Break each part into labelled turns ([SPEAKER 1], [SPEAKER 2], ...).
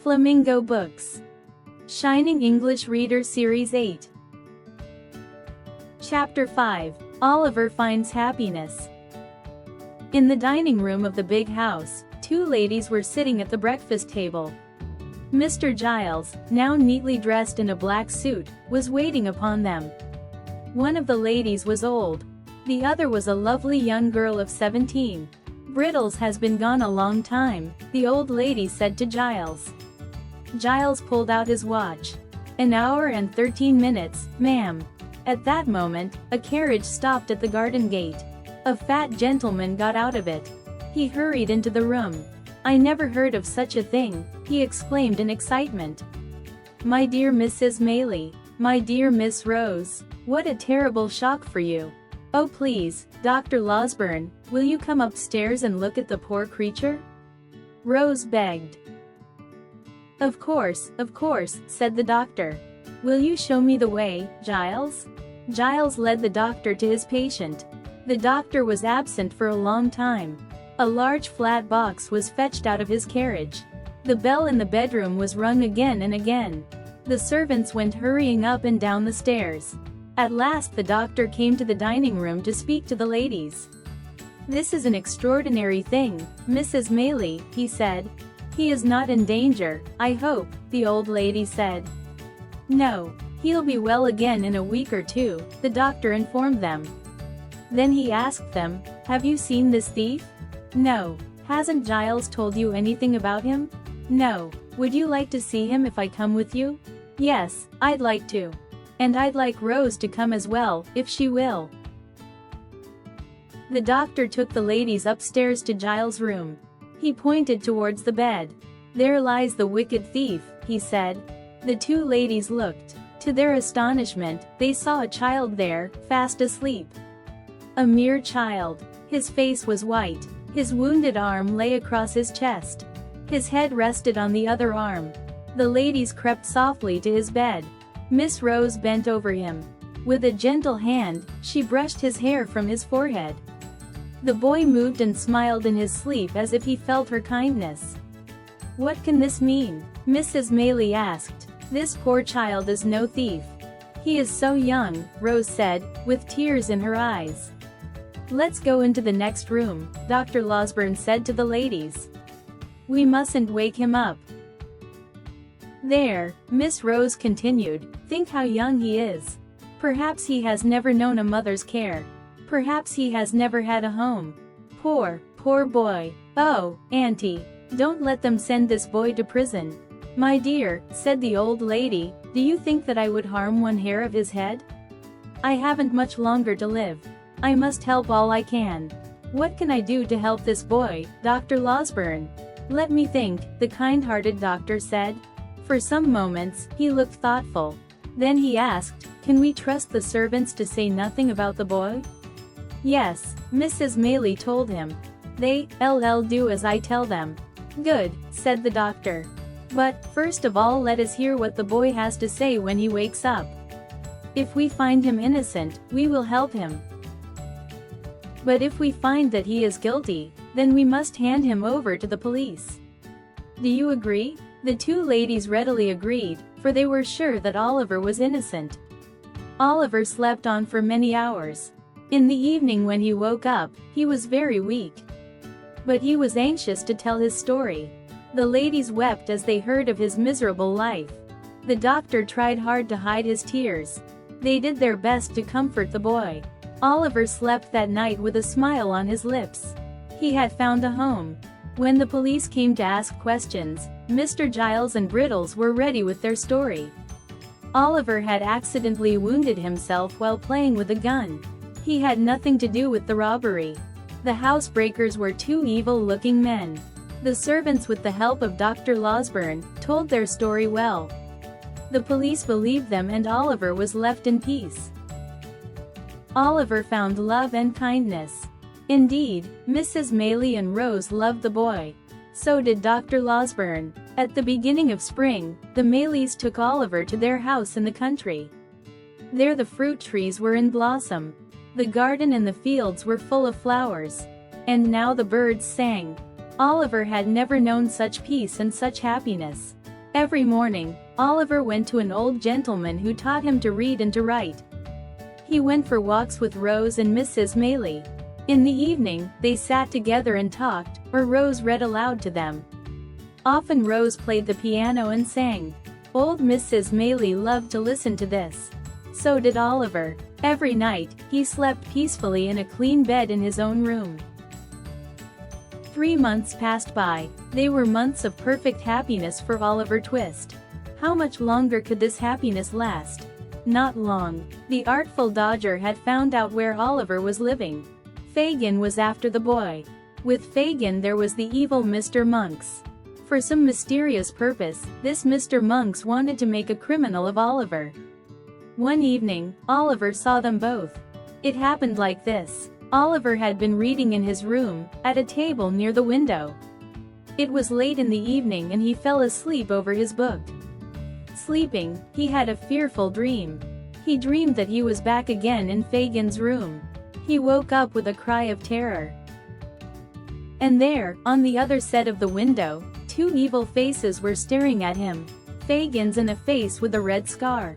[SPEAKER 1] Flamingo Books. Shining English Reader Series 8. Chapter 5. Oliver Finds Happiness. In the dining room of the big house, two ladies were sitting at the breakfast table. Mr. Giles, now neatly dressed in a black suit, was waiting upon them. One of the ladies was old. The other was a lovely young girl of 17. Brittles has been gone a long time, the old lady said to Giles. Giles pulled out his watch. An hour and 13 minutes, ma'am. At that moment, a carriage stopped at the garden gate. A fat gentleman got out of it. He hurried into the room. I never heard of such a thing, he exclaimed in excitement. My dear Mrs. Maylie, my dear Miss Rose, what a terrible shock for you. Oh please, Dr. Losberne, will you come upstairs and look at the poor creature? Rose begged. Of course, said the doctor. Will you show me the way, Giles? Giles led the doctor to his patient. The doctor was absent for a long time. A large flat box was fetched out of his carriage. The bell in the bedroom was rung again and again. The servants went hurrying up and down the stairs. At last the doctor came to the dining room to speak to the ladies. This is an extraordinary thing, Mrs. Maylie, he said. He is not in danger, I hope, the old lady said. No, he'll be well again in a week or two, the doctor informed them. Then he asked them, have you seen this thief? No. Hasn't Giles told you anything about him? No. Would you like to see him if I come with you? Yes, I'd like to. And I'd like Rose to come as well, if she will. The doctor took the ladies upstairs to Giles' room. He pointed towards the bed. There lies the wicked thief, he said. The two ladies looked. To their astonishment, they saw a child there, fast asleep. A mere child. His face was white. His wounded arm lay across his chest. His head rested on the other arm. The ladies crept softly to his bed. Miss Rose bent over him. With a gentle hand, she brushed his hair from his forehead. The boy moved and smiled in his sleep as if he felt her kindness. What can this mean? Mrs. Maylie asked. This poor child is no thief. He is so young, Rose said, with tears in her eyes. Let's go into the next room, Dr. Losberne said to the ladies. We mustn't wake him up. There, Miss Rose continued, think how young he is. Perhaps he has never known a mother's care. Perhaps he has never had a home. Poor boy. Oh, Auntie, don't let them send this boy to prison. My dear, said the old lady, do you think that I would harm one hair of his head? I haven't much longer to live. I must help all I can. What can I do to help this boy, Dr. Losberne? Let me think, the kind-hearted doctor said. For some moments, he looked thoughtful. Then he asked, can we trust the servants to say nothing about the boy? Yes, Mrs. Maylie told him. They'll do as I tell them. Good, said the doctor. But, first of all let us hear what the boy has to say when he wakes up. If we find him innocent, we will help him. But if we find that he is guilty, then we must hand him over to the police. Do you agree? The two ladies readily agreed, for they were sure that Oliver was innocent. Oliver slept on for many hours. In the evening when he woke up, he was very weak. But he was anxious to tell his story. The ladies wept as they heard of his miserable life. The doctor tried hard to hide his tears. They did their best to comfort the boy. Oliver slept that night with a smile on his lips. He had found a home. When the police came to ask questions, Mr. Giles and Brittles were ready with their story. Oliver had accidentally wounded himself while playing with a gun. He had nothing to do with the robbery. The housebreakers were two evil-looking men. The servants, with the help of Dr. Losberne, told their story well. The police believed them and Oliver was left in peace. Oliver found love and kindness. Indeed, Mrs. Maylie and Rose loved the boy. So did Dr. Losberne. At the beginning of spring, the Maylies took Oliver to their house in the country. There the fruit trees were in blossom. The garden and the fields were full of flowers. And now the birds sang. Oliver had never known such peace and such happiness. Every morning, Oliver went to an old gentleman who taught him to read and to write. He went for walks with Rose and Mrs. Maylie. In the evening, they sat together and talked, or Rose read aloud to them. Often Rose played the piano and sang. Old Mrs. Maylie loved to listen to this. So did Oliver. Every night, he slept peacefully in a clean bed in his own room. 3 months passed by. They were months of perfect happiness for Oliver Twist. How much longer could this happiness last? Not long. The artful Dodger had found out where Oliver was living. Fagin was after the boy. With Fagin there was the evil Mr. Monks. For some mysterious purpose, this Mr. Monks wanted to make a criminal of Oliver. One evening, Oliver saw them both. It happened like this. Oliver had been reading in his room, at a table near the window. It was late in the evening and he fell asleep over his book. Sleeping, he had a fearful dream. He dreamed that he was back again in Fagin's room. He woke up with a cry of terror. And there, on the other side of the window, 2 evil faces were staring at him. Fagin's and a face with a red scar.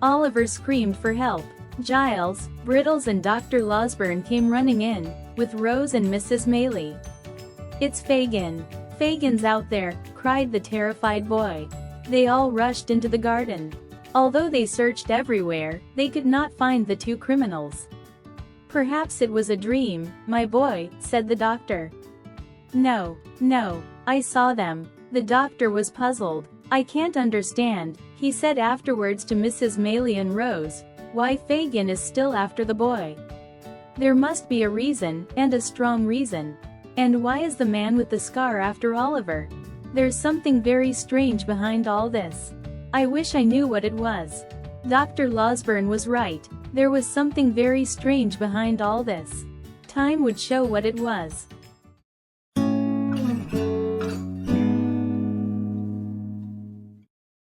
[SPEAKER 1] Oliver screamed for help. Giles, Brittles and Dr. Losberne came running in, with Rose and Mrs. Maylie. "It's Fagin. Fagin's out there," cried the terrified boy. They all rushed into the garden. Although they searched everywhere, they could not find the 2 criminals. "Perhaps it was a dream, my boy," said the doctor. No, I saw them." The doctor was puzzled. "I can't understand," he said afterwards to Mrs. Maylie and Rose, "why Fagin is still after the boy. There must be a reason, and a strong reason. And why is the man with the scar after Oliver? There's something very strange behind all this. I wish I knew what it was." Dr. Losberne was right. There was something very strange behind all this. Time would show what it was.